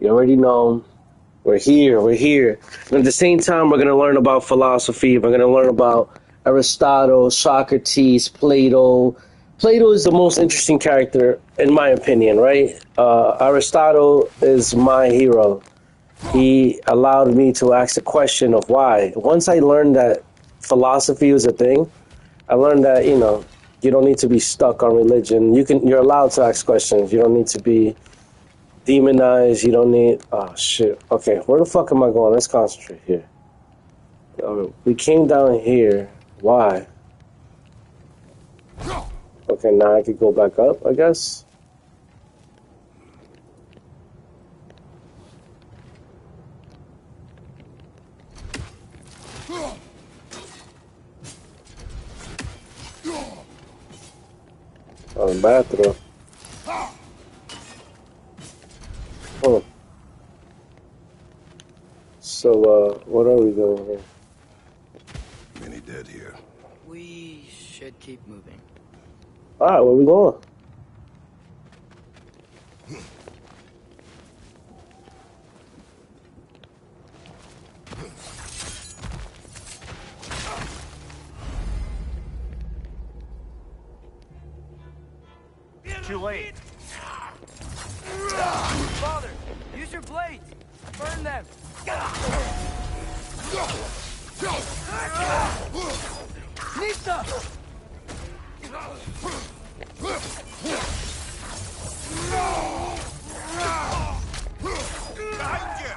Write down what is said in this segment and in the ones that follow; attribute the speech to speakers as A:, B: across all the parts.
A: You already know. We're here. And at the same time, we're going to learn about philosophy. We're going to learn about Aristotle, Socrates, Plato. Plato is the most interesting character, in my opinion, right? Aristotle is my hero. He allowed me to ask the question of why. Once I learned that philosophy was a thing, I learned that, you don't need to be stuck on religion. You're allowed to ask questions. You don't need to be demonized. You don't need... Oh, shit. Okay, where the fuck am I going? Let's concentrate here. We came down here. Why? Okay, now I could go back up, I guess. Oh, the bathroom. Oh. So, what are we doing here?
B: Many dead here.
C: We should keep moving.
A: Alright, where we going?
D: Too late.
C: Father, use your blades. Burn them. Nista!
D: Behind you!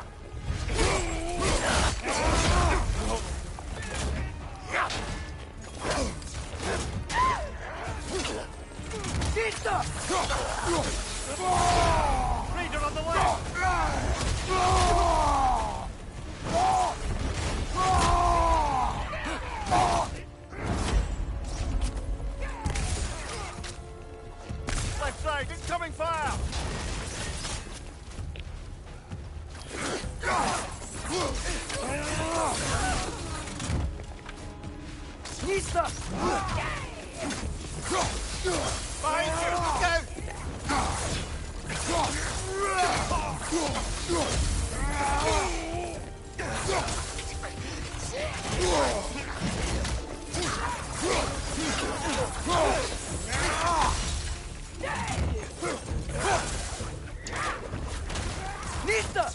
C: Nista!
D: Raider on the left! Left side, incoming fire!
C: Nista!
D: Behind you! Look out!
C: Nista!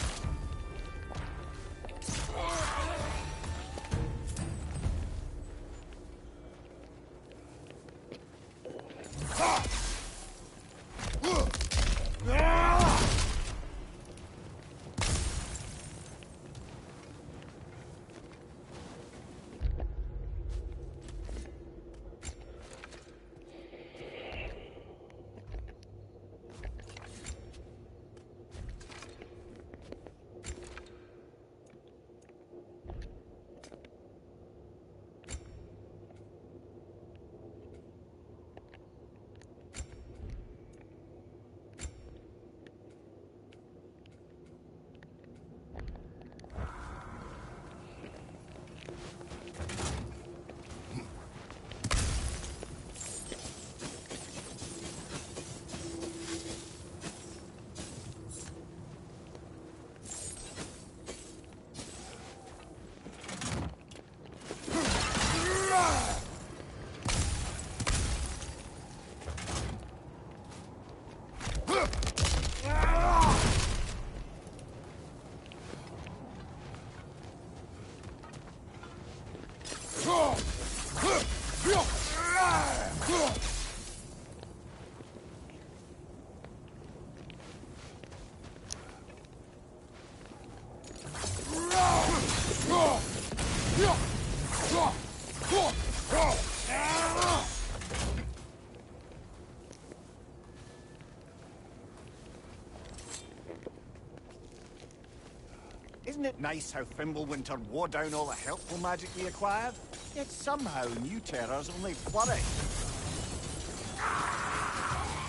D: Isn't it nice how Fimbulwinter wore down all the helpful magic we acquired? Yet somehow new terrors only flourish.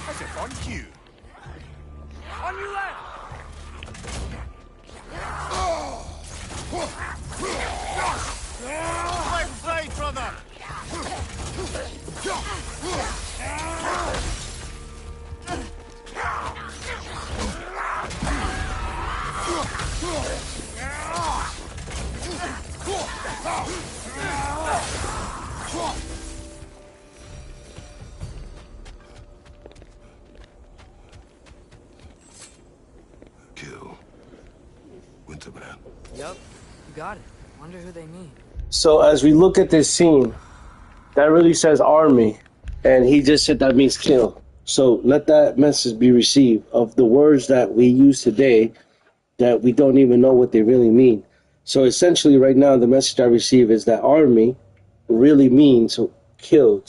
D: As if on cue.
C: On your left!
D: Left side, brother!
B: Kill. Winterman.
C: Yup, you got it. Wonder who they mean.
A: So as we look at this scene, that really says army, and he just said that means kill. So let that message be received of the words that we use today that we don't even know what they really mean. So essentially right now the message I receive is that army really means to kill.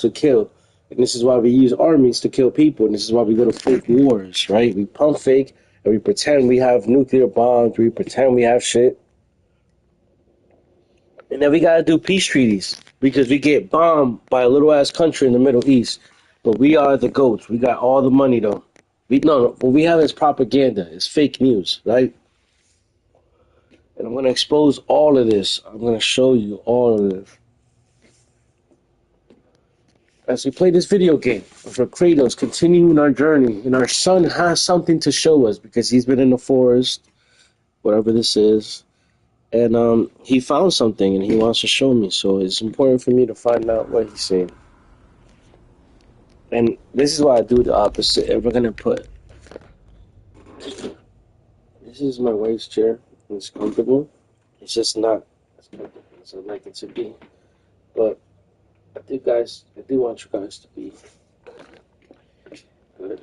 A: And this is why we use armies to kill people, and this is why we go to fake wars, right? We pump fake, and we pretend we have nuclear bombs, we pretend we have shit. And then we gotta do peace treaties, because we get bombed by a little ass country in the Middle East. But we are the goats. We got all the money though. What we have is propaganda. It's fake news, right? And I'm gonna expose all of this. I'm gonna show you all of this. As we play this video game for Kratos, continuing our journey, and our son has something to show us because he's been in the forest, whatever this is, and he found something and he wants to show me. So it's important for me to find out what he's saying. And this is why I do the opposite. And we're gonna put. This is my wife's chair. It's comfortable. It's just not as comfortable as I'd like it to be, but I do want you guys to be good.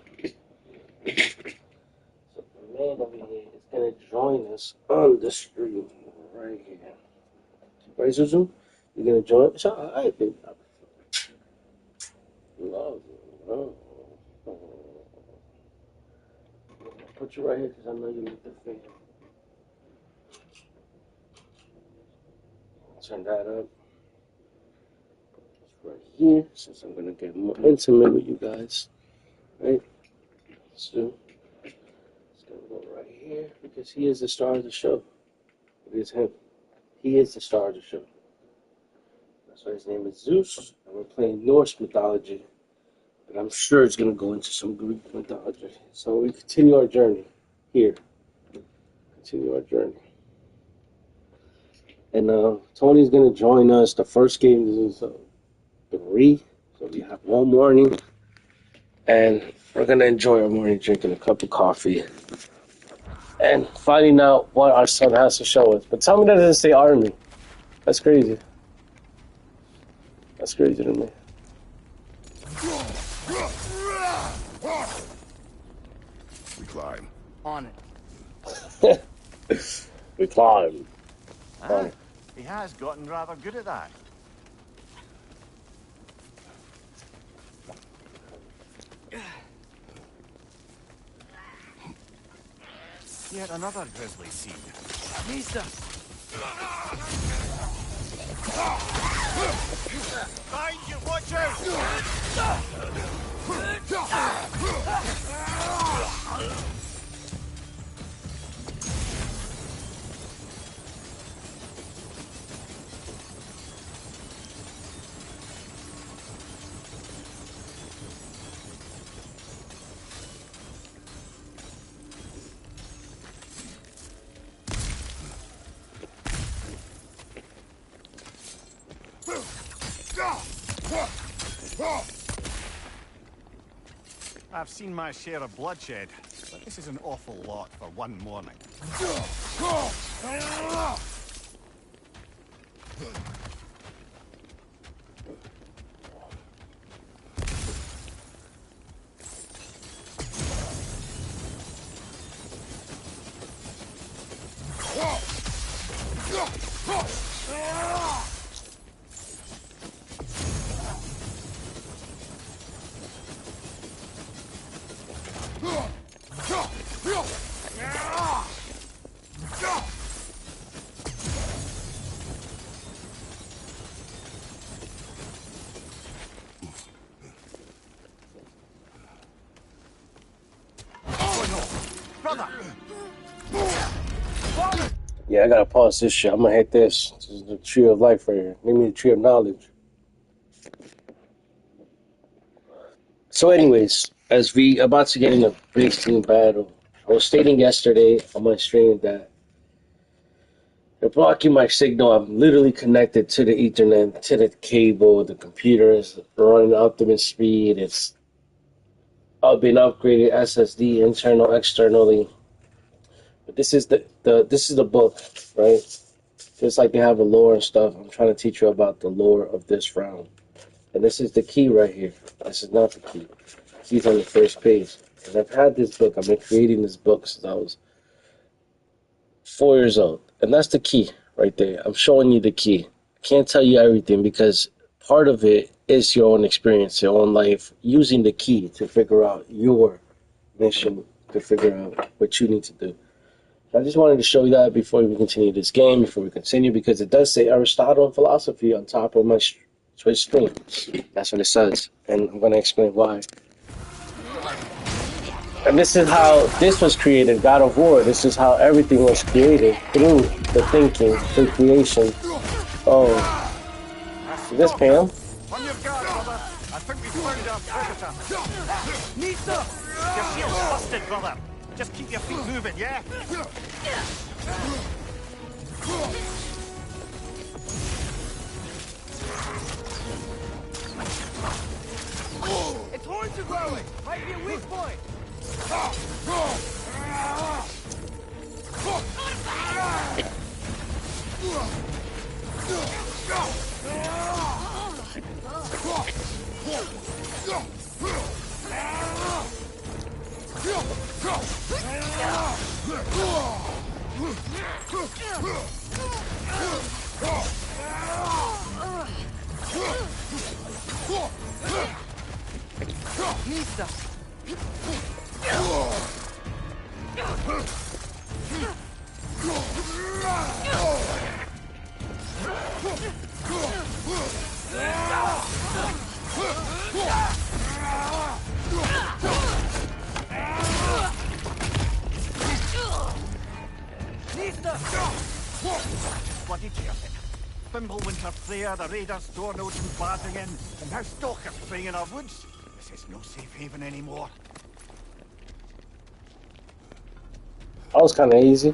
A: So the man over here is gonna join us on the stream right here. Right, Zuzu? You're gonna join us? Alright, baby. Love you. Oh. Put you right here because I know you need the fan. Turn that up. Right here, since I'm gonna get more intimate with you guys, right? So it's gonna go right here because he is the star of the show. It is him. He is the star of the show. That's why his name is Zeus, and we're playing Norse mythology. But I'm sure it's gonna go into some Greek mythology. So we continue our journey here. Continue our journey. And Tony's gonna join us. The first game is 3, so we have one morning, and we're gonna enjoy our morning drinking a cup of coffee and finding out what our son has to show us. But tell me that doesn't say army. That's crazy. That's crazy to me.
B: We climb.
C: On it.
A: We climb.
D: He has gotten rather good at that. Yet another grisly scene.
C: Nista!
D: Behind you, watch out! I've seen my share of bloodshed, but this is an awful lot for one morning.
A: Yeah, I gotta pause this shit. I'm gonna hit this. This is the tree of life right here. Give me the tree of knowledge. So anyways, as we about to get in a big team battle, I was stating yesterday on my stream that They're blocking my signal. I'm literally connected to the Ethernet, to the cable. The computer is running optimum speed. It's been upgraded SSD, internal, externally. But this is the book, right? Just like they have a lore and stuff. I'm trying to teach you about the lore of this round. And this is the key right here. This is not the key. The key's on the first page. And I've had this book. I've been creating this book since I was 4 years old. And that's the key right there. I'm showing you the key. I can't tell you everything because part of it is your own experience, your own life, using the key to figure out your mission, to figure out what you need to do. I just wanted to show you that before we continue this game, before we continue, because it does say Aristotle and philosophy on top of my Twitch stream. That's what it says, and I'm going to explain why. And this is how this was created, God of War. This is how everything was created, through the thinking, the creation. Oh, is this Pam?
D: On your guard, brother. I think we've found our predator. Nisa! Your shield's busted, brother. Just keep your feet moving, yeah?
C: Its horns are growing! Might be a weak point! Nisa!
D: Bloody cheers it. Fimbulwinter Freya, the raiders, door nodes and barging in, and now stalkers preying in our woods. This is no safe haven anymore.
A: That was kind of easy.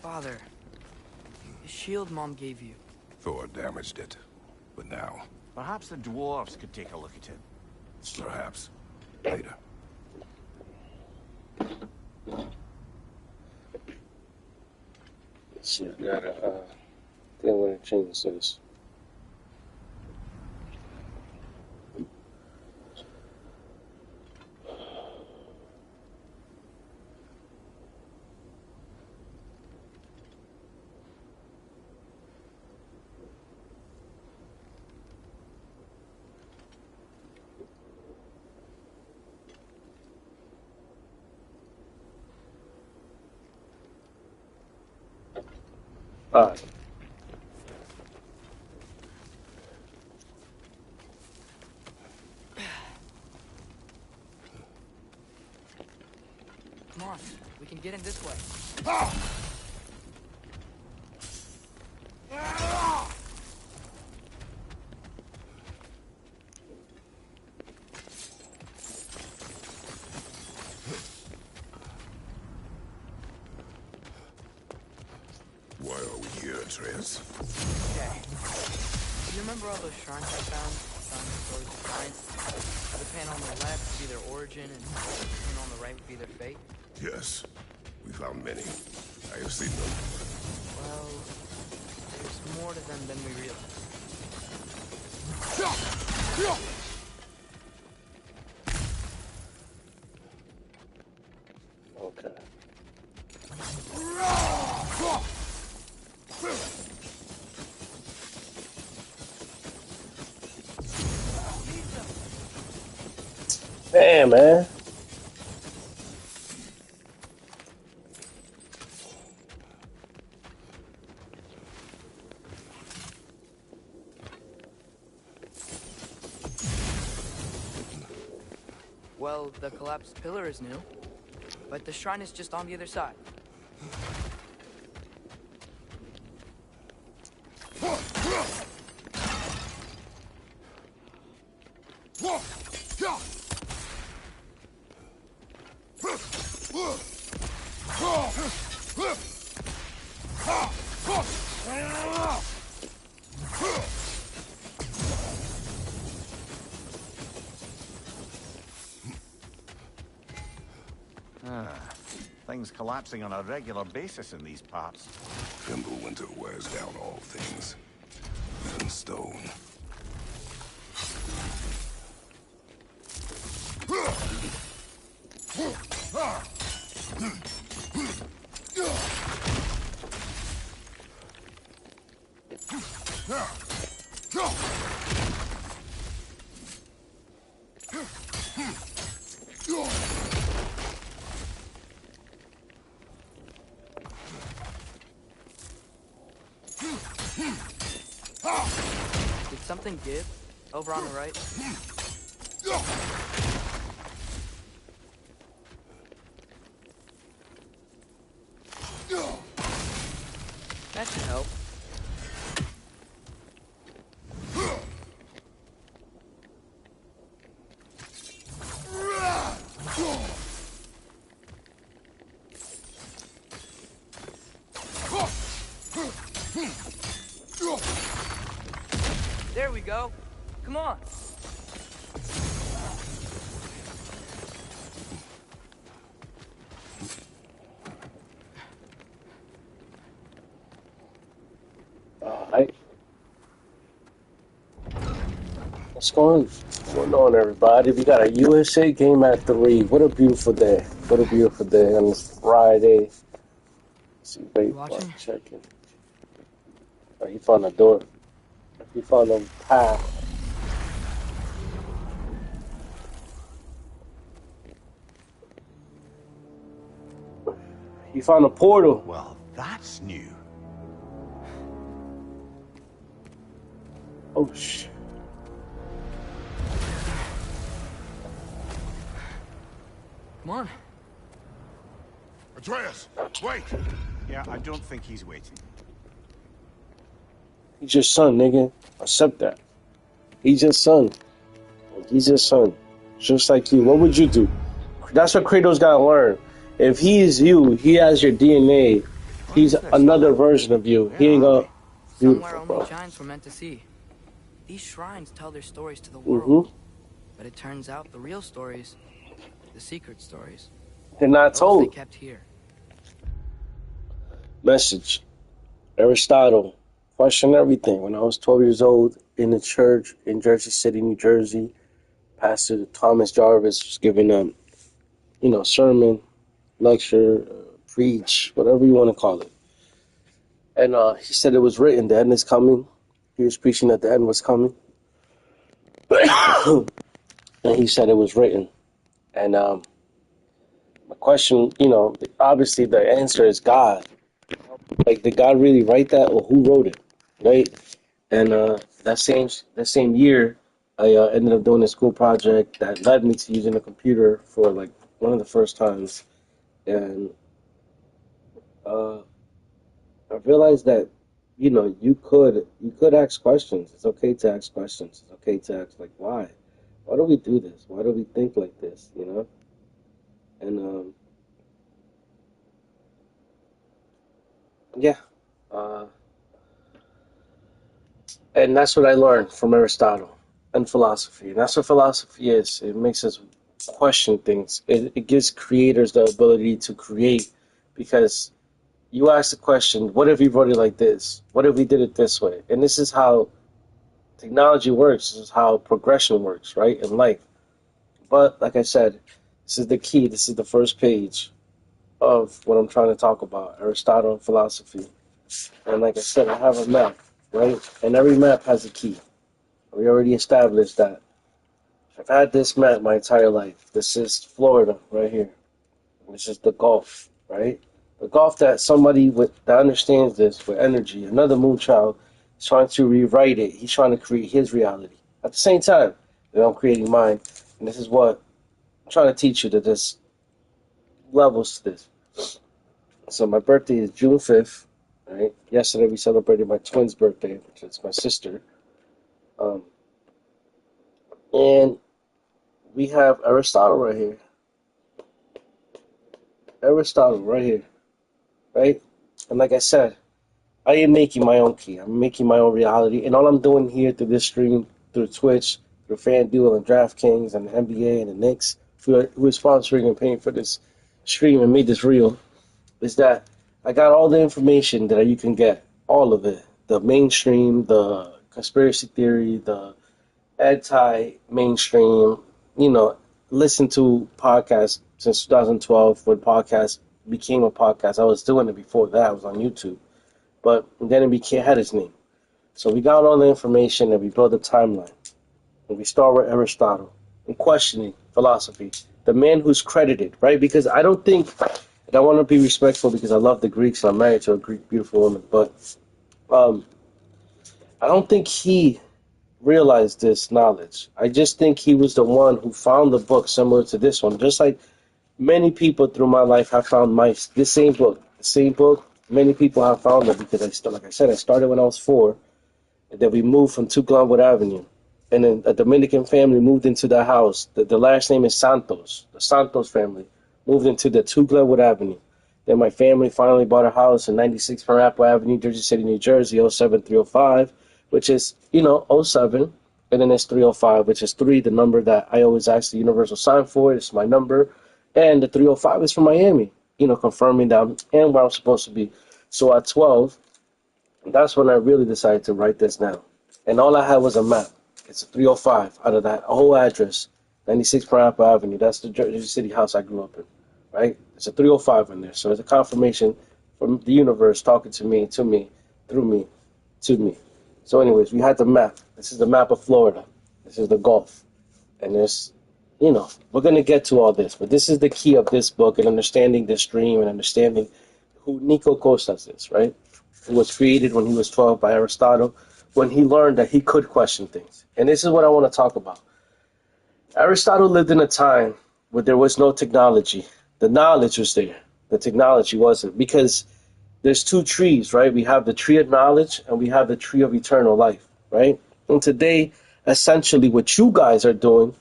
E: Father, the shield Mom gave you.
B: Thor damaged it. But now,
D: Perhaps the dwarves could take a look at it.
B: perhaps, later.
A: Let's see, I gotta, I think I'm gonna change this. Alright.
E: Come on, we can get in this way.
B: Why are we here, Atreus?
E: Okay. Do you remember all those shrines I found? Found in stories of science? The panel on the left would be their origin, and the panel on the right would be their fate?
B: Yes, we found many. I have seen them.
E: Well, there's more to them than we realize.
A: Okay. Damn, man.
E: Well, the collapsed pillar is new, but the shrine is just on the other side.
D: Things collapsing on a regular basis in these parts.
B: Winter wears down all things, even stone.
E: Did something give? Over on the right? That should help. There we go. Come on.
A: Alright. What's going on, everybody? We got a USA game at 3. What a beautiful day. What a beautiful day on this Friday. Let's see, wait,
E: Watching?
A: checking. Oh, he found a door. He found a path. He found a portal.
D: Well, that's new.
A: Oh, shit.
E: Come on.
B: Atreus, wait!
D: Yeah, I don't think he's waiting.
A: He's your son, nigga. Accept that. He's your son. He's your son. Just like you. What would you do? That's what Kratos gotta learn. If he is you, he has your DNA. He's
E: Where's their
A: another
E: spot?
A: version of you.
E: Where
A: He ain't
E: are
A: a
E: they? Somewhere
A: beautiful,
E: only
A: bro.
E: giants were meant to see. These shrines tell their stories to the world.
A: Mm-hmm.
E: But it turns out the real stories, the secret stories,
A: They're not
E: those they
A: told.
E: kept here.
A: Message. Aristotle. Question everything. When I was 12 years old in the church in Jersey City, New Jersey, Pastor Thomas Jarvis was giving sermon, lecture, preach, whatever you want to call it. And he said it was written, the end is coming. He was preaching that the end was coming. And he said it was written. And my question, obviously the answer is God. Like, did God really write that, or who wrote it, right? And that same year, I ended up doing a school project that led me to using a computer for like one of the first times. And uh, I realized that you could ask questions. It's okay to ask questions. It's okay to ask, like, why do we do this? Why do we think like this? And yeah, uh, and that's what I learned from Aristotle and philosophy. And that's what philosophy is. It makes us question things. It gives creators the ability to create, because you ask the question, what if we wrote it like this? What if we did it this way? And this is how technology works. This is how progression works, right, in life. But like I said, this is the key. This is the first page of what I'm trying to talk about, Aristotle and philosophy. And like I said, I have a map, right? And every map has a key. We already established that. I've had this map my entire life. This is Florida right here. This is the Gulf, right? The Gulf that somebody that understands this with energy, another moonchild, is trying to rewrite it. He's trying to create his reality. At the same time that I'm creating mine. And this is what I'm trying to teach you, that there's levels to this. So my birthday is June 5th, right? Yesterday we celebrated my twin's birthday, which is my sister. Um, and we have Aristotle right here. Aristotle right here, right? And like I said, I am making my own key. I'm making my own reality. And all I'm doing here through this stream, through Twitch, through FanDuel and DraftKings and the NBA and the Knicks, who is sponsoring and paying for this stream and made this real, is that I got all the information that you can get. All of it. The mainstream, the conspiracy theory, the anti-mainstream, listen to podcasts since 2012 when podcast became a podcast. I was doing it before that. I was on YouTube. But then it had its name. So we got all the information and we built a timeline. And we start with Aristotle and questioning philosophy. The man who's credited, right? Because I don't think, and I want to be respectful because I love the Greeks and I'm married to a Greek beautiful woman, but I don't think he realized this knowledge. I just think he was the one who found the book similar to this one. Just like many people through my life have found this same book. The same book, many people have found it because like I said, I started when I was 4. And then we moved from 2 Glenwood Avenue. And then a Dominican family moved into the house. The last name is Santos. The Santos family moved into the 2 Glenwood Avenue. Then my family finally bought a house in 96 Pineapple Avenue, Jersey City, New Jersey, 07305, which is, oh 07. And then it's 305, which is 3, the number that I always ask the universal sign for. It's my number. And the 305 is from Miami, confirming that I'm where I'm supposed to be. So at 12, that's when I really decided to write this down. And all I had was a map. It's a 305 out of that whole address, 96 Pineapple Avenue. That's the Jersey City house I grew up in, right? It's a 305 in there. So it's a confirmation from the universe talking to me, through me, to me. So anyways, we had the map. This is the map of Florida. This is the Gulf. And there's, we're going to get to all this. But this is the key of this book and understanding this dream and understanding who Nico Costas is, right? Who was created when he was 12 by Aristotle, when he learned that he could question things. And this is what I want to talk about. Aristotle lived in a time where there was no technology. The knowledge was there. The technology wasn't. Because there's 2 trees, right? We have the tree of knowledge and we have the tree of eternal life, right? And today, essentially what you guys are doing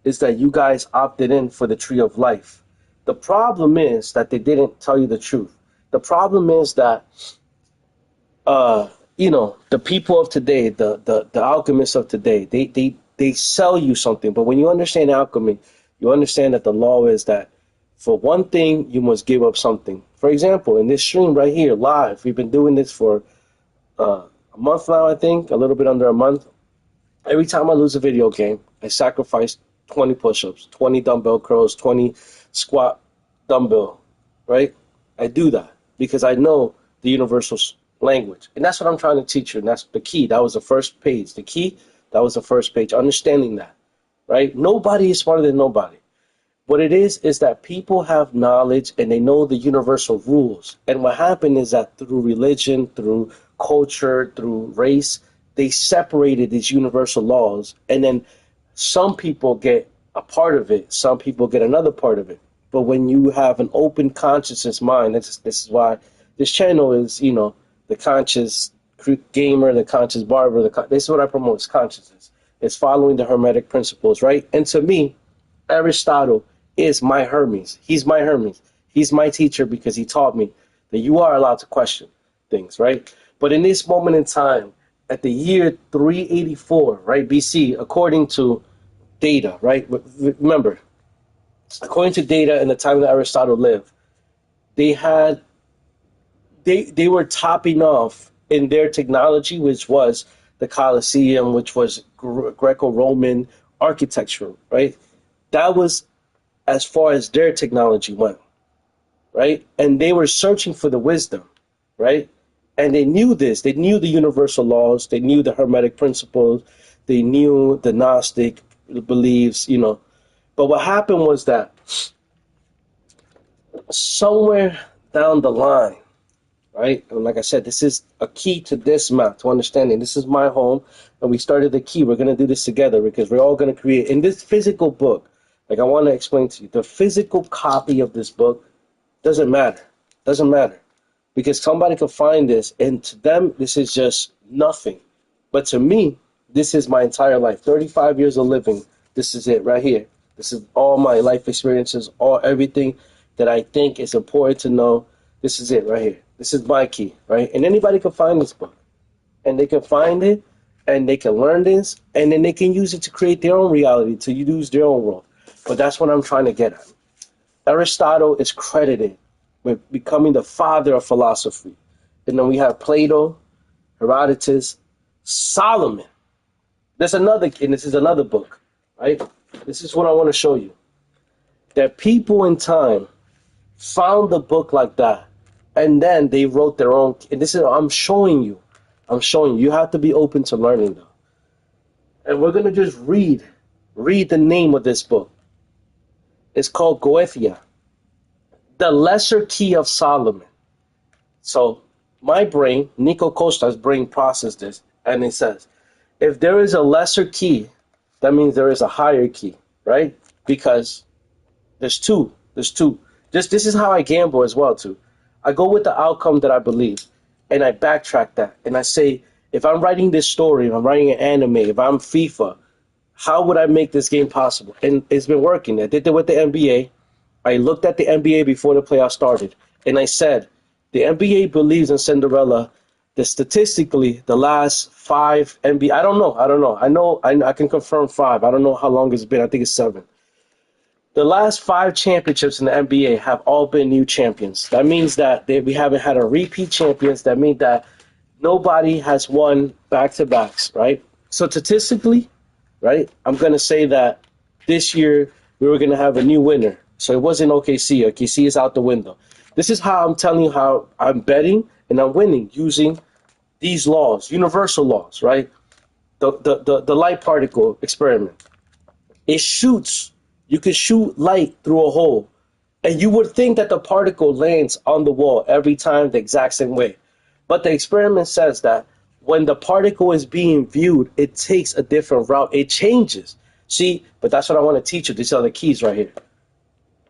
A: is that you guys opted in for the tree of life. The problem is that they didn't tell you the truth. The problem is that the people of today, the alchemists of today, they sell you something. But when you understand alchemy, you understand that the law is that for one thing, you must give up something. For example, in this stream right here, live, we've been doing this for a month now, I think, a little bit under a month. Every time I lose a video game, I sacrifice 20 push-ups, 20 dumbbell curls, 20 squat dumbbell, right? I do that because I know the universal language. And that's what I'm trying to teach you. And that's the key. That was the first page. The key, that was the first page. Understanding that, right? Nobody is smarter than nobody. What it is that people have knowledge and they know the universal rules. And what happened is that through religion, through culture, through race, they separated these universal laws. And then some people get a part of it. Some people get another part of it. But when you have an open consciousness mind, this is why this channel is, the conscious gamer, the conscious barber. This is what I promote, is consciousness. It's following the Hermetic principles, right? And to me, Aristotle is my Hermes. He's my Hermes. He's my teacher because he taught me that you are allowed to question things, right? But in this moment in time, at the year 384, right, BC, according to data, right? Remember, according to data in the time that Aristotle lived, they were topping off in their technology, which was the Colosseum, which was Greco-Roman architecture, right? That was as far as their technology went, right? And they were searching for the wisdom, right? And they knew this. They knew the universal laws. They knew the Hermetic principles. They knew the Gnostic beliefs, But what happened was that somewhere down the line, right? And like I said, this is a key to this map, to understanding. This is my home, and we started the key. We're going to do this together because we're all going to create. In this physical book, like I want to explain to you, the physical copy of this book doesn't matter. Doesn't matter. Because somebody could find this, and to them, this is just nothing. But to me, this is my entire life. 35 years of living. This is it right here. This is all my life experiences, everything that I think is important to know. This is it right here. This is my key, right? And anybody can find this book. And they can find it, and they can learn this, and then they can use it to create their own reality, to use their own world. But that's what I'm trying to get at. Aristotle is credited with becoming the father of philosophy. And then we have Plato, Herodotus, Solomon. This is another book, right? This is what I want to show you. That people in time found the book like that, and then they wrote their own. And I'm showing you. You have to be open to learning, though. And we're gonna just read the name of this book. It's called Goetia, the Lesser Key of Solomon. So my brain, Nico Costa's brain, processed this, and it says, if there is a lesser key, that means there is a higher key, right? Because there's two. This is how I gamble as well, too. I go with the outcome that I believe, and I backtrack that, and I say, if I'm writing this story, if I'm writing an anime, if I'm FIFA, how would I make this game possible? And it's been working. I did it with the NBA. I looked at the NBA before the playoffs started, and I said, the NBA believes in Cinderella. That statistically, the last 5 NBA, I don't know. I can confirm 5. I don't know how long it's been. I think it's 7. The last 5 championships in the NBA have all been new champions. That means that we haven't had a repeat champions. That means that nobody has won back-to-backs, right? So statistically, right, I'm going to say that this year we were going to have a new winner. So it wasn't OKC. OKC is out the window. This is how I'm telling you how I'm betting and I'm winning using these laws, universal laws, right? The light particle experiment. It shoots. You can shoot light through a hole. And you would think that the particle lands on the wall every time the exact same way. But the experiment says that when the particle is being viewed, it takes a different route. It changes. See, but that's what I want to teach you. These are the keys right here.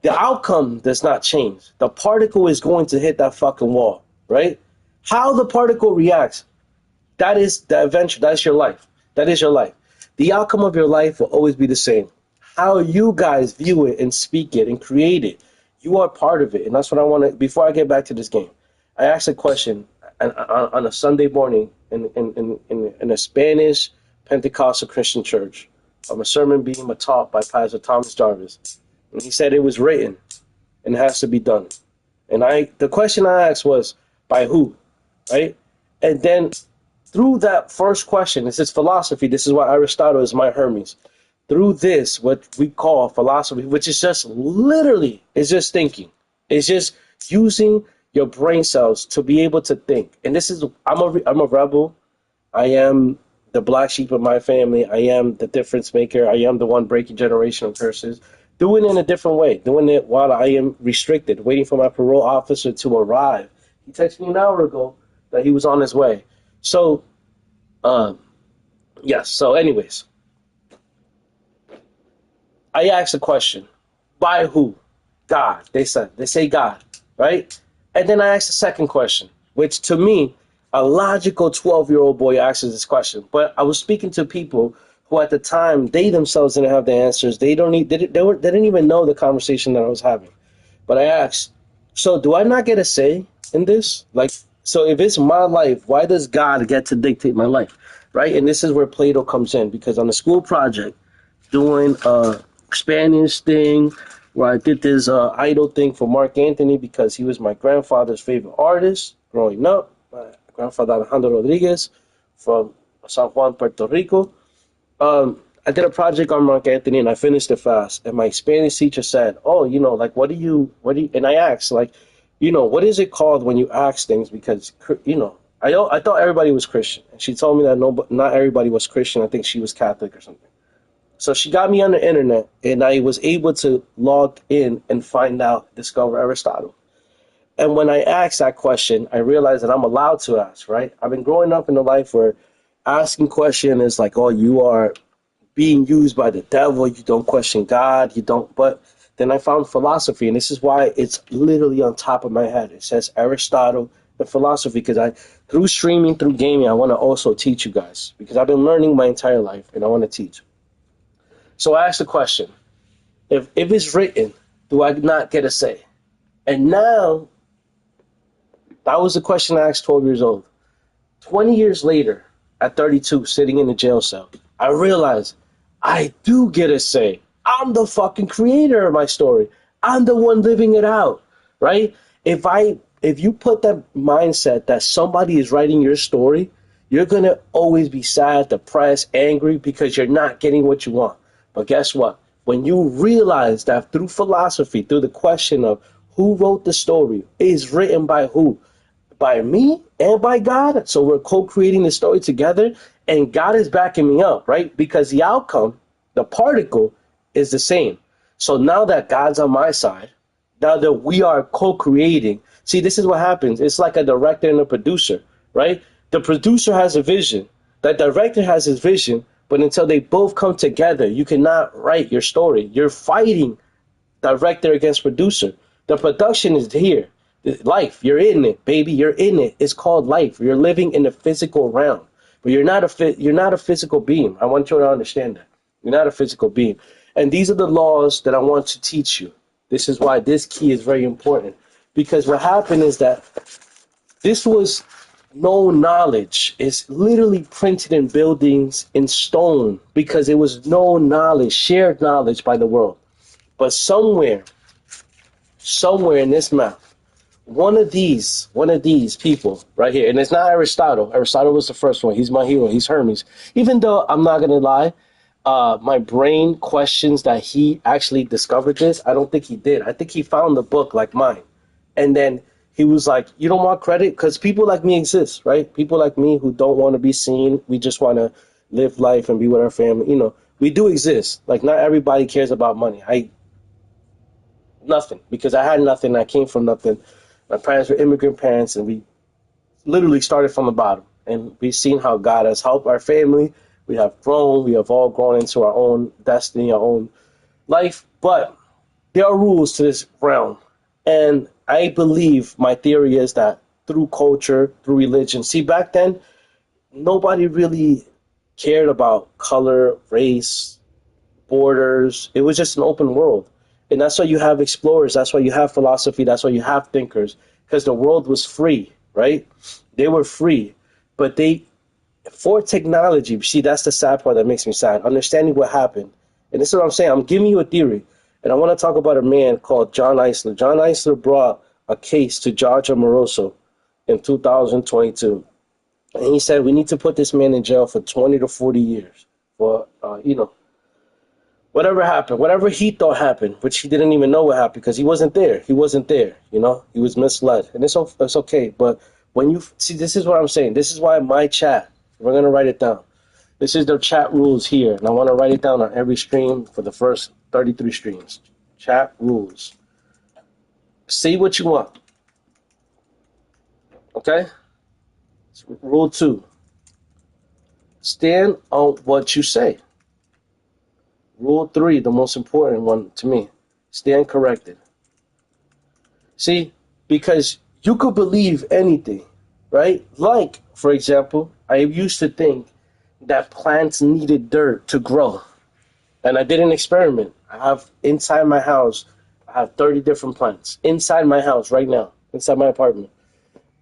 A: The outcome does not change. The particle is going to hit that fucking wall, right? How the particle reacts, that is the adventure. That's your life. That is your life. The outcome of your life will always be the same. How you guys view it and speak it and create it, you are part of it. And that's what I want to, before I get back to this game, I asked a question on a Sunday morning in a Spanish Pentecostal Christian church. A sermon being taught by Pastor Thomas Jarvis. And he said it was written and it has to be done. And the question I asked was, by who? Right? And then through that first question, this is philosophy. This is why Aristotle is my Hermes. Through this, what we call philosophy, which is just literally, it's just thinking. It's just using your brain cells to be able to think. And this is, I'm a rebel. I am the black sheep of my family. I am the difference maker. I am the one breaking generational curses. Doing it in a different way. Doing it while I am restricted, waiting for my parole officer to arrive. He texted me an hour ago that he was on his way. So, yes. So anyways, I asked a question. By who? God. They say God, right? And then I asked a second question, which to me, a logical 12-year-old boy asks this question. But I was speaking to people who at the time, they themselves didn't have the answers. They didn't even know the conversation that I was having. But I asked, so do I not get a say in this? Like, so if it's my life, why does God get to dictate my life, right? And this is where Plato comes in, because on the school project, doing a Spanish thing, where I did this idol thing for Mark Anthony because he was my grandfather's favorite artist growing up. My grandfather Alejandro Rodriguez from San Juan, Puerto Rico. I did a project on Mark Anthony and I finished it fast. And my Spanish teacher said, "Oh, like, what do you?" And I asked, like, what is it called when you ask things? Because, I thought everybody was Christian. And she told me that not everybody was Christian. I think she was Catholic or something. So she got me on the internet and I was able to log in and discover Aristotle. And when I asked that question, I realized that I'm allowed to ask, right? I've been growing up in a life where asking question is like, oh, you are being used by the devil. You don't question God. You don't. But then I found philosophy, and this is why it's literally on top of my head. It says Aristotle and philosophy, because through streaming, through gaming, I want to also teach you guys, because I've been learning my entire life and I want to teach. So I asked the question, if it's written, do I not get a say? And now, that was the question I asked 12 years old. 20 years later, at 32, sitting in a jail cell, I realized I do get a say. I'm the fucking creator of my story. I'm the one living it out, right? If you put that mindset that somebody is writing your story, you're going to always be sad, depressed, angry because you're not getting what you want. But guess what? When you realize that through philosophy, through the question of who wrote the story, is written by who? By me and by God. So we're co-creating the story together, and God is backing me up, right? Because the outcome, the particle, is the same. So now that God's on my side, now that we are co-creating, see, this is what happens. It's like a director and a producer, right? The producer has a vision. The director has his vision, but until they both come together, you cannot write your story. You're fighting director against producer. The production is here. Life, you're in it, baby. You're in it. It's called life. You're living in the physical realm, but you're not a physical being. I want you to understand that you're not a physical being. And these are the laws that I want to teach you. This is why this key is very important, because what happened is that this was no knowledge. It's literally printed in buildings in stone because it was no knowledge, shared knowledge by the world. But somewhere in this map, one of these people right here, and it's not Aristotle. Aristotle was the first one. He's my hero. He's Hermes. Even though I'm not going to lie, my brain questions that he actually discovered this. I don't think he did. I think he found the book like mine. And then he was like, you don't want credit? Because people like me exist, right? People like me who don't want to be seen. We just want to live life and be with our family. We do exist. Like, not everybody cares about money. Nothing, because I had nothing. I came from nothing. My parents were immigrant parents, and we literally started from the bottom. And we've seen how God has helped our family. We have grown. We have all grown into our own destiny, our own life. But there are rules to this realm. And I believe, my theory is that through culture, through religion. See, back then, nobody really cared about color, race, borders. It was just an open world. And that's why you have explorers. That's why you have philosophy. That's why you have thinkers. because the world was free, right? They were free, but for technology, see, that's the sad part that makes me sad. Understanding what happened. And this is what I'm saying. I'm giving you a theory. And I want to talk about a man called John Eisler. John Eisler brought a case to Judge Amoroso in 2022. And he said, we need to put this man in jail for 20 to 40 years for, whatever happened, whatever he thought happened, which he didn't even know what happened because he wasn't there. He wasn't there, He was misled. And it's okay. But when you see, this is what I'm saying. This is why my chat, we're going to write it down. This is the chat rules here. And I want to write it down on every stream for the first 33 streams. Chat rules. Say what you want. Okay? Rule 2. Stand on what you say. Rule 3, the most important one to me. Stand corrected. See, because you could believe anything, right? Like, for example, I used to think that plants needed dirt to grow. And I did an experiment. I have inside my house, I have 30 different plants. Inside my house right now, inside my apartment.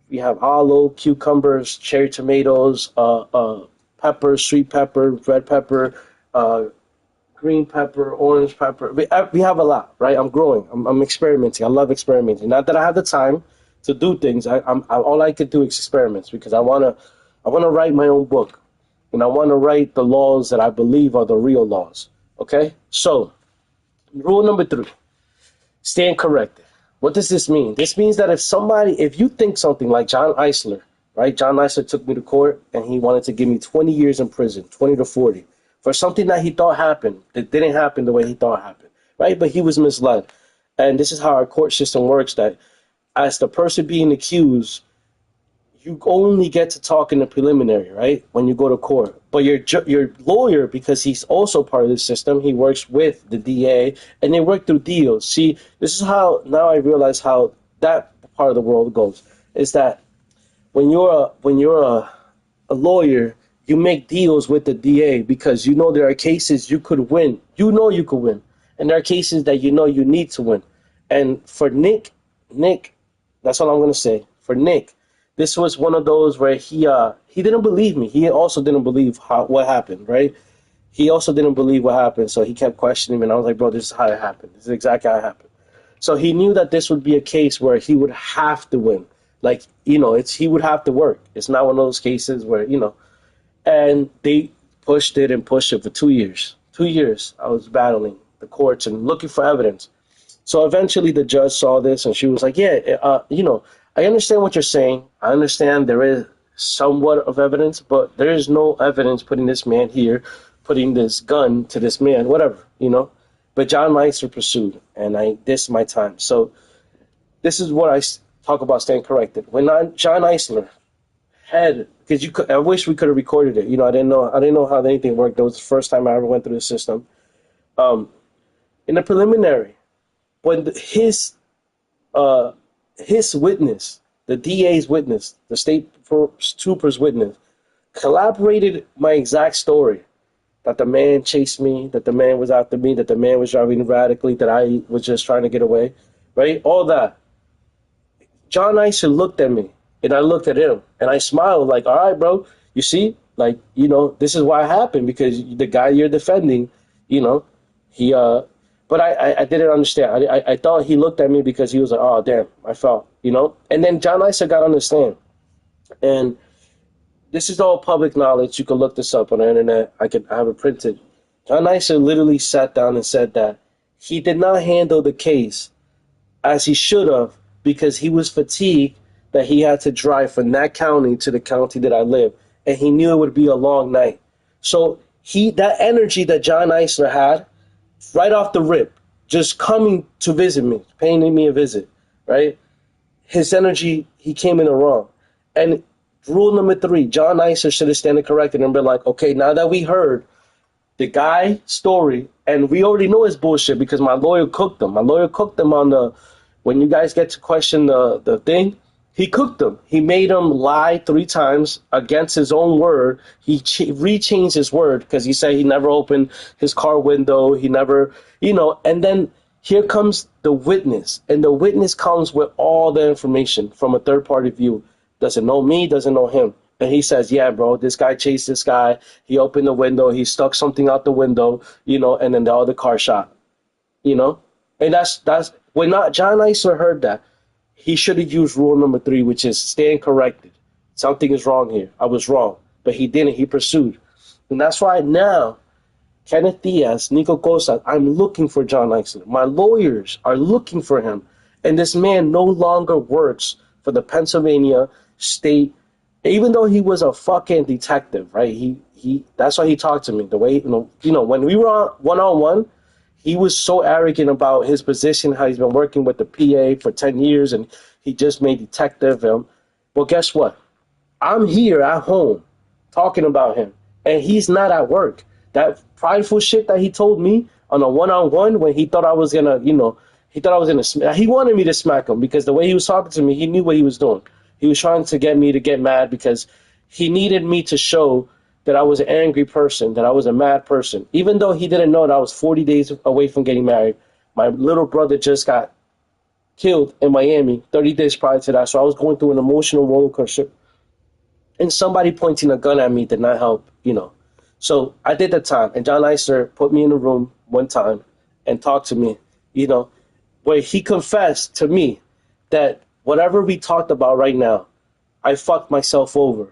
A: We have olive, cucumbers, cherry tomatoes, pepper, sweet pepper, red pepper, green pepper, orange pepper. We have a lot, right? I'm growing. I'm experimenting. I love experimenting. Not that I have the time to do things. All I could do is experiments because I wanna write my own book, and I want to write the laws that I believe are the real laws. Okay? So, rule number 3, stand corrected. What does this mean? This means that if you think something like John Eisler, right? John Eisler took me to court and he wanted to give me 20 years in prison, 20 to 40, for something that he thought happened that didn't happen the way he thought happened, right? But he was misled. And this is how our court system works, that as the person being accused, you only get to talk in the preliminary, right, when you go to court. But your lawyer, because he's also part of the system, he works with the DA, and they work through deals. See, this is how now I realize how that part of the world goes. Is that when you're a lawyer, you make deals with the DA because you know there are cases you could win. You know you could win, and there are cases that you know you need to win. And for Nick, that's all I'm gonna say. For Nick, this was one of those where he didn't believe me. He also didn't believe what happened, right? He also didn't believe what happened, so he kept questioning me, and I was like, bro, this is how it happened. This is exactly how it happened. So he knew that this would be a case where he would have to win. Like, he would have to work. It's not one of those cases where, and they pushed it for 2 years. 2 years I was battling the courts and looking for evidence. So eventually the judge saw this, and she was like, yeah, I understand what you're saying. I understand there is somewhat of evidence, but there is no evidence putting this man here, putting this gun to this man, whatever, But John Eisler pursued, and this is my time. So this is what I talk about staying corrected. When John Eisler had, because I wish we could have recorded it. I didn't know how anything worked. That was the first time I ever went through the system. In the preliminary, when his witness, the DA's witness, the state trooper's witness, collaborated my exact story, that the man chased me, that the man was after me, that the man was driving erratically, that I was just trying to get away, right? All that. John Eisler looked at me, and I looked at him, and I smiled like, all right, bro, you see, like, this is why it happened, because the guy you're defending, he, but I didn't understand. I thought he looked at me because he was like, oh, damn, I fell, And then John Eisler got on the stand. And this is all public knowledge. You can look this up on the internet. I have it printed. John Eisler literally sat down and said that he did not handle the case as he should have because he was fatigued that he had to drive from that county to the county that I live. And he knew it would be a long night. So that energy that John Eisler had, right off the rip, just coming to visit me, paying me a visit, right? His energy, he came in the wrong. And rule number 3, John Eisler should have standing corrected and been like, okay, now that we heard the guy's story, and we already know it's bullshit because my lawyer cooked them. My lawyer cooked them on when you guys get to question the thing, he cooked them. He made them lie 3 times against his own word. He rechanged his word because he said he never opened his car window. He never, and then Here comes the witness, and the witness comes with all the information from a third party view. Doesn't know me, doesn't know him. And he says, yeah, bro, this guy chased this guy. He opened the window, he stuck something out the window, and then the other car shot, And that's when not John Eisler heard that, he should have used rule number 3, which is stand corrected. Something is wrong here. I was wrong. But he didn't. He pursued. And that's why now, Kenneth Diaz, Nico Cosa, I'm looking for John Eisler. My lawyers are looking for him. And this man no longer works for the Pennsylvania State, even though he was a fucking detective, right? He that's why he talked to me. The way, when we were on one-on-one, he was so arrogant about his position, how he's been working with the PA for 10 years, and he just made detective. Well, guess what? I'm here at home talking about him, and he's not at work. That prideful shit that he told me on a one-on-one when he thought I was going to, he wanted me to smack him because the way he was talking to me, he knew what he was doing. He was trying to get me to get mad because he needed me to show that I was an angry person, that I was a mad person. Even though he didn't know that I was 40 days away from getting married. My little brother just got killed in Miami 30 days prior to that, so I was going through an emotional roller coaster. And somebody pointing a gun at me did not help, So I did the time, and John Eisler put me in a room one time and talked to me, where he confessed to me that whatever we talked about right now, I fucked myself over,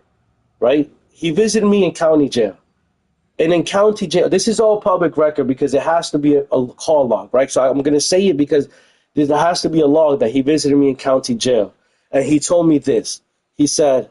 A: right? He visited me in county jail. And in county jail, this is all public record because it has to be a call log, right? So I'm going to say it because there has to be a log that he visited me in county jail. And he told me this. He said,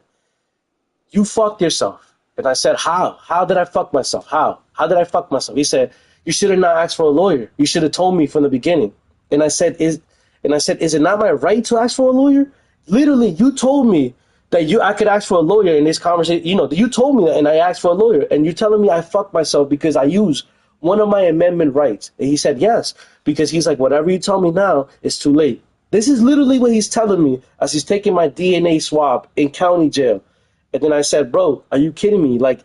A: you fucked yourself. And I said, how? How did I fuck myself? How? How did I fuck myself? He said, you should have not asked for a lawyer. You should have told me from the beginning. And I said, is it not my right to ask for a lawyer? Literally, you told me that I could ask for a lawyer in this conversation. You told me that, and I asked for a lawyer. And you're telling me I fucked myself because I used one of my amendment rights. And he said, yes, because he's like, whatever you tell me now, it's too late. This is literally what he's telling me as he's taking my DNA swab in county jail. And then I said, bro, are you kidding me? And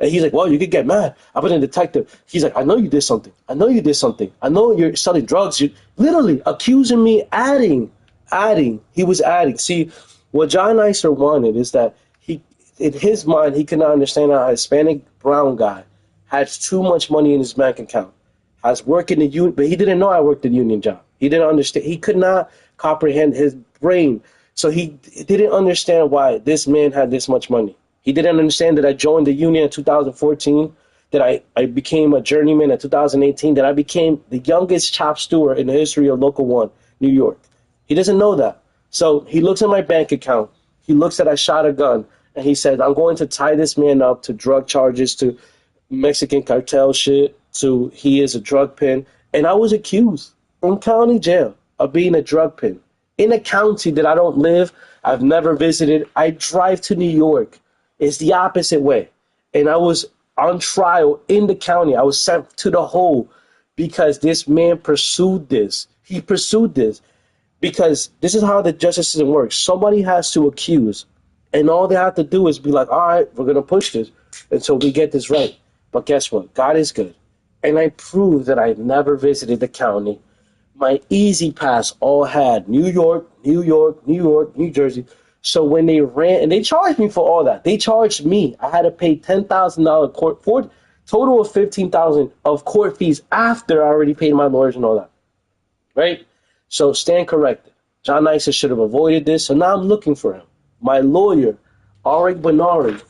A: he's like, well, you could get mad. I've been a detective. He's like, I know you did something. I know you did something. I know you're selling drugs. You're literally accusing me, adding. He was adding. See, what John Eisler wanted is that in his mind, he could not understand how a Hispanic brown guy has too much money in his bank account, has worked in the union, but he didn't know I worked a union job. He didn't understand. He could not comprehend his brain. So he didn't understand why this man had this much money. He didn't understand that I joined the union in 2014, that I became a journeyman in 2018, that I became the youngest chop steward in the history of Local 1, New York. He doesn't know that. So he looks at my bank account. He looks at I shot a gun, and he says, I'm going to tie this man up to drug charges, to Mexican cartel shit, to he is a drug pin. And I was accused in county jail of being a drug pin in a county that I don't live. I've never visited. I drive to New York. It's the opposite way. And I was on trial in the county. I was sent to the hole because this man pursued this. He pursued this because this is how the justice system works. Somebody has to accuse, and all they have to do is be like, all right, we're going to push this until we get this right. But guess what? God is good. And I proved that I've never visited the county. My easy pass all had New York, New York, New York, New Jersey. So when they ran, and they charged me for all that. They charged me. I had to pay $10,000 court for total of $15,000 of court fees after I already paid my lawyers and all that. Right? So stand corrected. John Eisler should have avoided this. So now I'm looking for him. My lawyer, Arik Benari,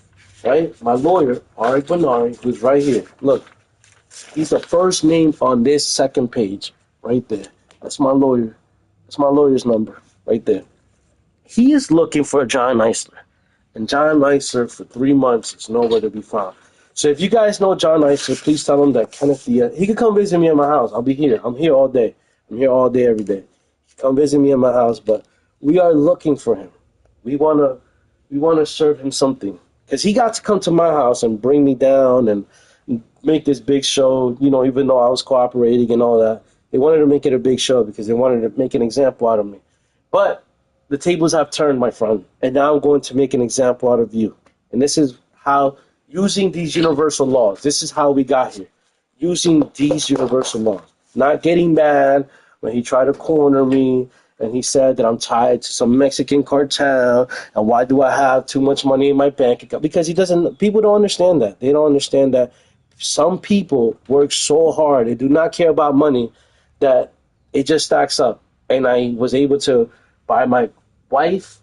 A: right? My lawyer, Arik Benari, who's right here. Look, he's the first name on this second page, right there. That's my lawyer. That's my lawyer's number, right there. He is looking for John Eisler. And John Eisler, for 3 months, is nowhere to be found. So if you guys know John Eisler, please tell him that Kenneth Diaz, he can come visit me at my house. I'll be here. I'm here all day. I'm here all day, every day. Come visit me at my house, but we are looking for him. We wanna serve him something. Because he got to come to my house and bring me down and make this big show, even though I was cooperating and all that. They wanted to make it a big show because they wanted to make an example out of me. But the tables have turned, my friend, and now I'm going to make an example out of you. And this is how, using these universal laws, this is how we got here. Using these universal laws. not getting mad when he tried to corner me and he said that I'm tied to some Mexican cartel and why do I have too much money in my bank account? Because he doesn't, people don't understand that. They don't understand that some people work so hard, they do not care about money, that it just stacks up. And I was able to buy my wife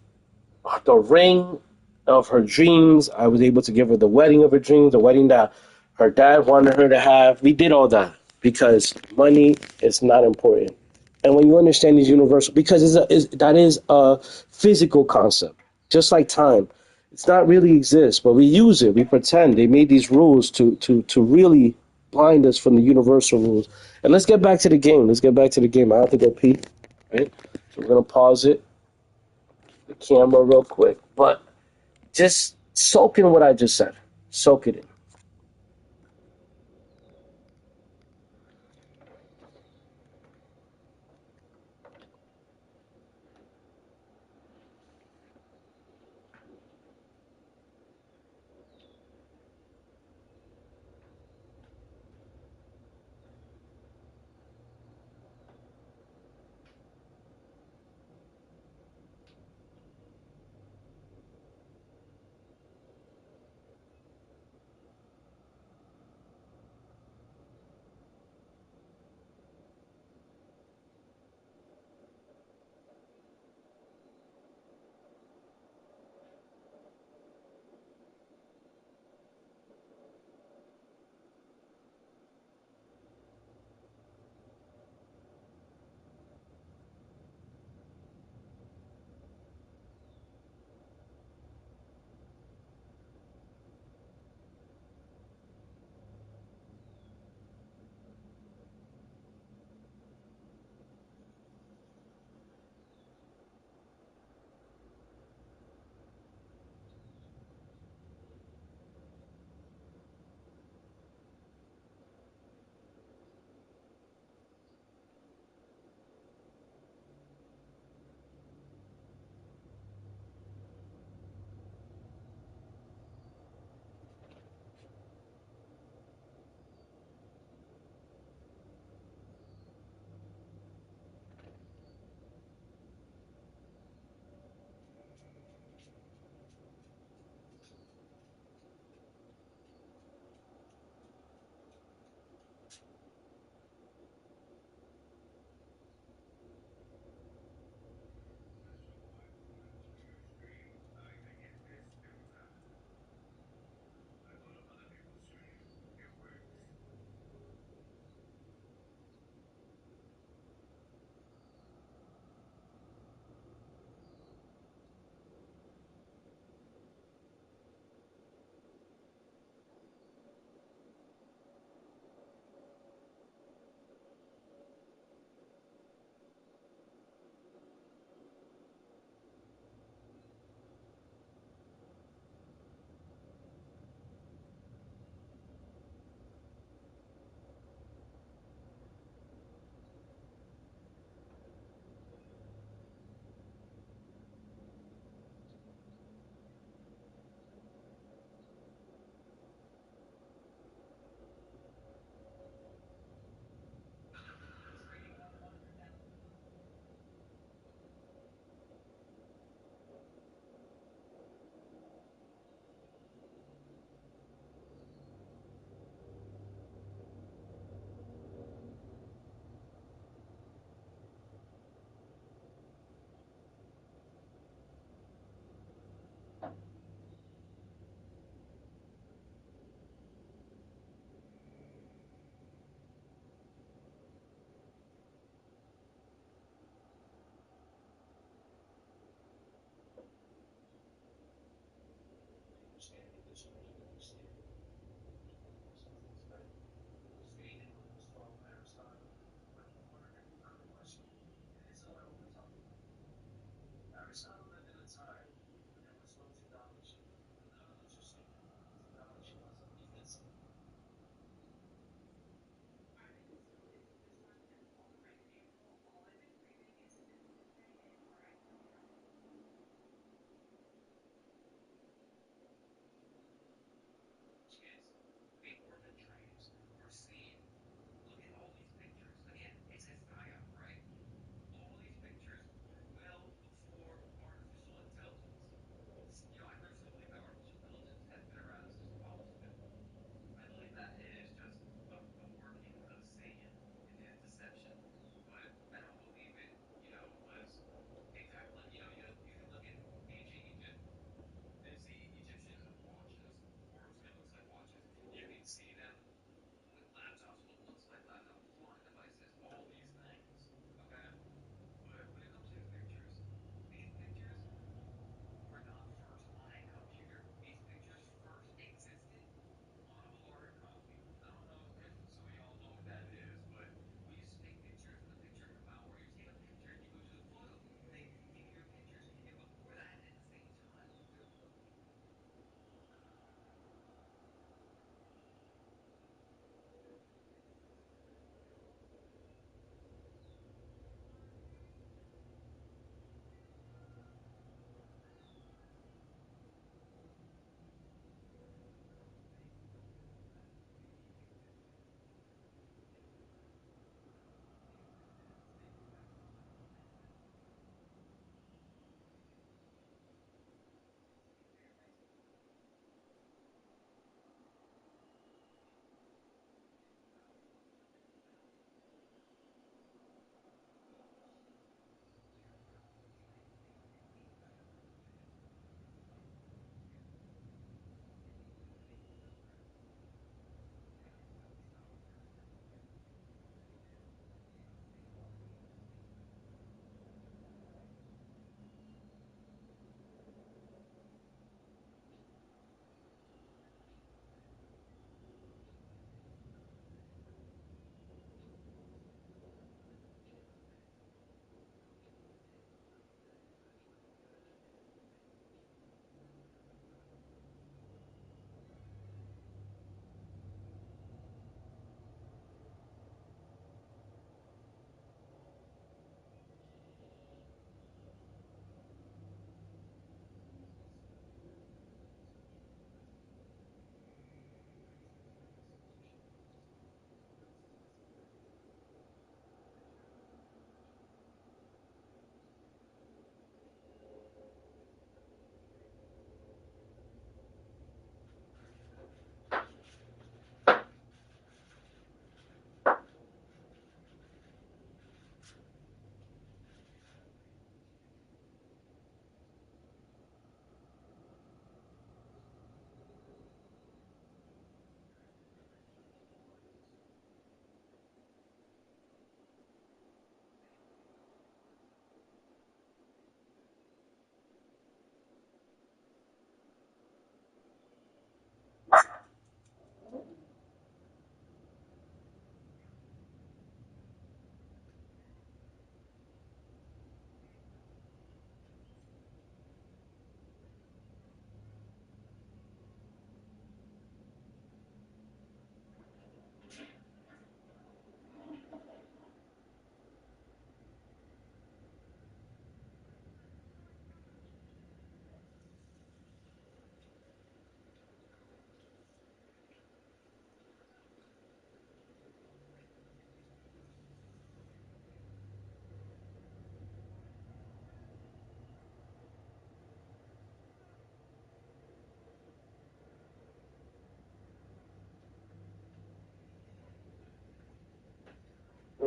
A: the ring of her dreams. I was able to give her the wedding of her dreams, the wedding that her dad wanted her to have. We did all that because money is not important. And when you understand these universal, because that is a physical concept, just like time. It's not really exist, but we use it. We pretend they made these rules to really blind us from the universal rules. And let's get back to the game. Let's get back to the game. I have to go pee. Right? So we're gonna pause it, the camera real quick, but just soak in what I just said. Soak it in.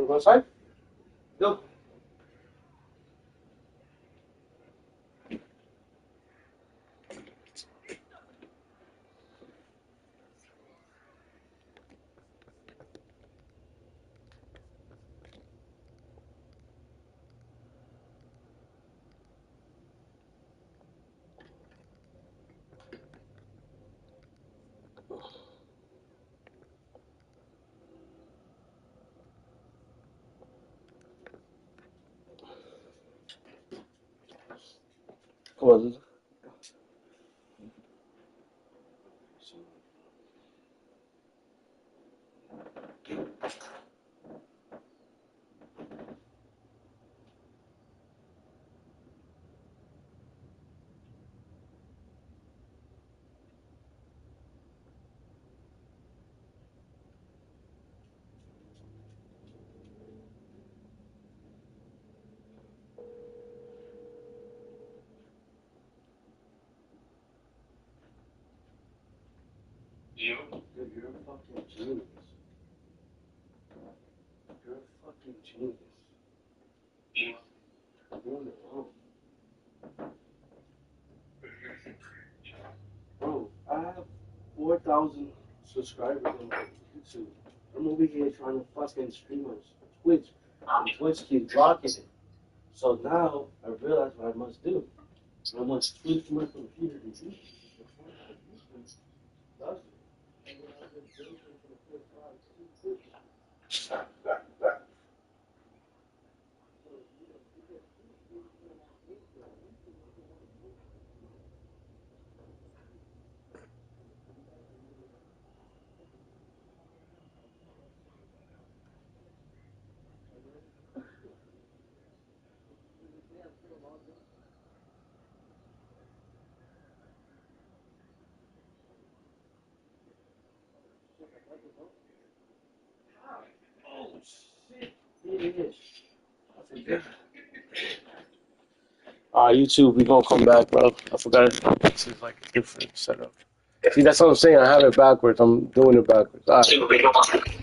A: Wanna go outside? Go. Come on. Dude, you're a fucking genius. You're a fucking genius. You're doing it wrong. Bro, I have 4,000 subscribers on my YouTube. I'm over here trying to fucking stream on Twitch. And Twitch keeps blocking it. So now I realize what I must do. I must switch my computer to YouTube. Does it? Oh shit! It is. I forgot. YouTube, we gonna come back, bro. I forgot. This is like a different setup. See, that's what I'm saying. I have it backwards. I'm doing it backwards. All right.